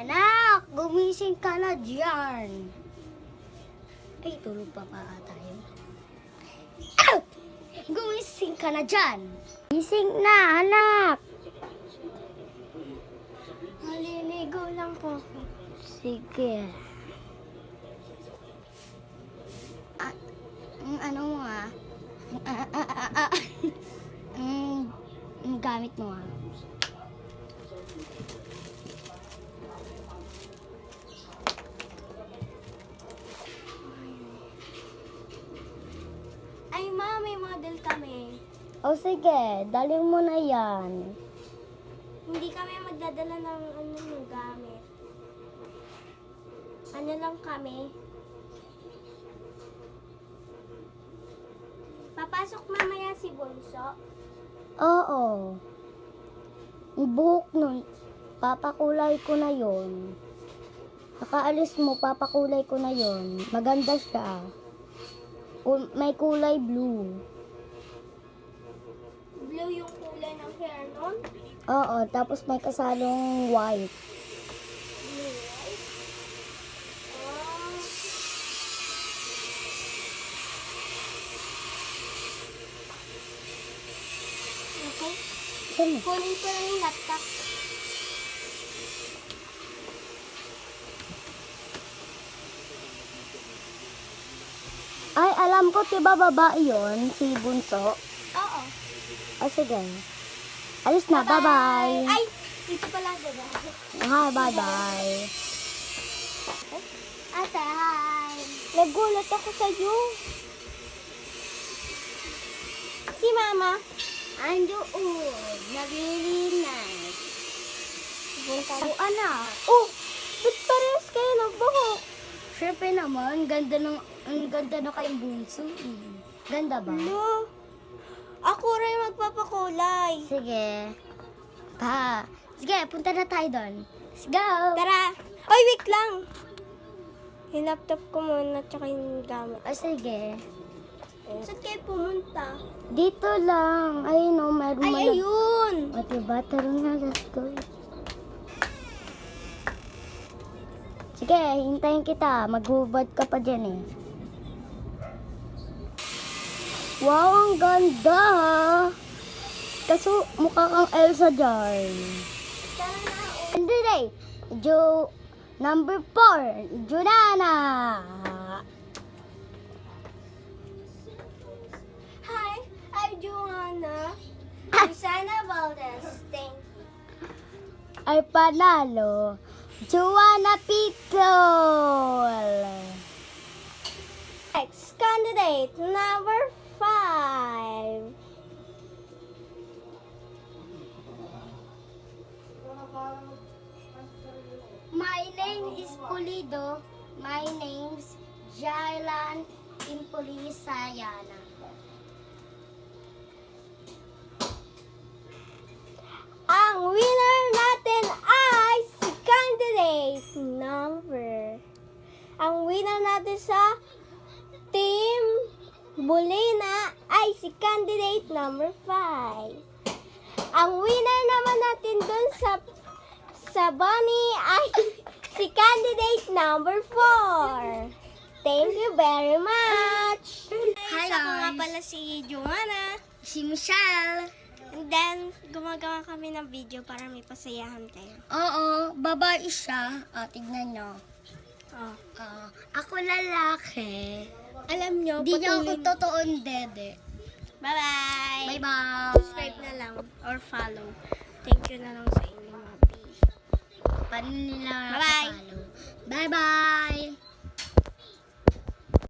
Anak, gumising ka na diyan. Ay, tulog pa tayo. Gumising ka na diyan. Gising na, anak. Maliligo lang po ako. Sige. Ano mo gamit mo Ay, ma, may model kami. O sige, dalhin mo na yan. Hindi kami magdadala ng ng gamit. Ano lang kami. Papasok mamaya si Bunso. Oo. Yung buhok nun, papakulay ko na yon. Nakaalis mo, papakulay ko na yon. Maganda siya. May kulay blue. Blue yung kulay ng hair nun. Oo, tapos may kasalong white. Blue, right? Oh. Okay. Saan? Kunin ko lang yung laptop. Ay, alam ko, diba babae yun? Si Bunso? Oo. O sige. Alis na, bye-bye. Ay, dito pala, diba? Hi, bye-bye. Ate, hi. Nagulat ako sa'yo. Si Mama. Andoon, naglilinis. O anak, Oh, ba't parehas kayo nagbuhok? syempre naman, ang ganda na kayong Bunso. Ganda ba? No. Ako rin magpapakulay. Sige. Sige, punta na tayo doon. Let's go! Tara. Oy, wait lang. Yung laptop ko muna tsaka yung gamit. O sige. Saan kayo pumunta? Dito lang. Ayun o, meron Ay, ayun. O diba, tara na, let's go. Sige, hintayin kita. Maghubad ka pa dyan eh. Wow, ang ganda ha. Kaso mukha kang Elsa dyan. Tara na. And today, number 4, Junana. Hi, I'm Joanna. Sana Valdez. Thank you. Ay panalo, Joanna Pitol. Next candidate, number 5. My name is Pulido. My name's Jailan Impulisayana. Ang winner natin ay si candidate number. Ang winner natin sa Team Bulina ay si candidate number 5. Ang winner naman natin dun sa Bunny ay si candidate number 4. Thank you very much. Hi, Ako nga guys. pala si Joanna. Si Michelle. And then, gumagawa kami ng video para may pasayahan kayo. Oo, babae siya. O, tignan nyo. Oh. Ako lalaki. Alam nyo, Di niya ako totoong dede. Bye-bye! Bye-bye. Subscribe na lang or follow. Thank you na lang sa inyo, mga B. Paano nila Bye-bye. nakapalo? Bye-bye.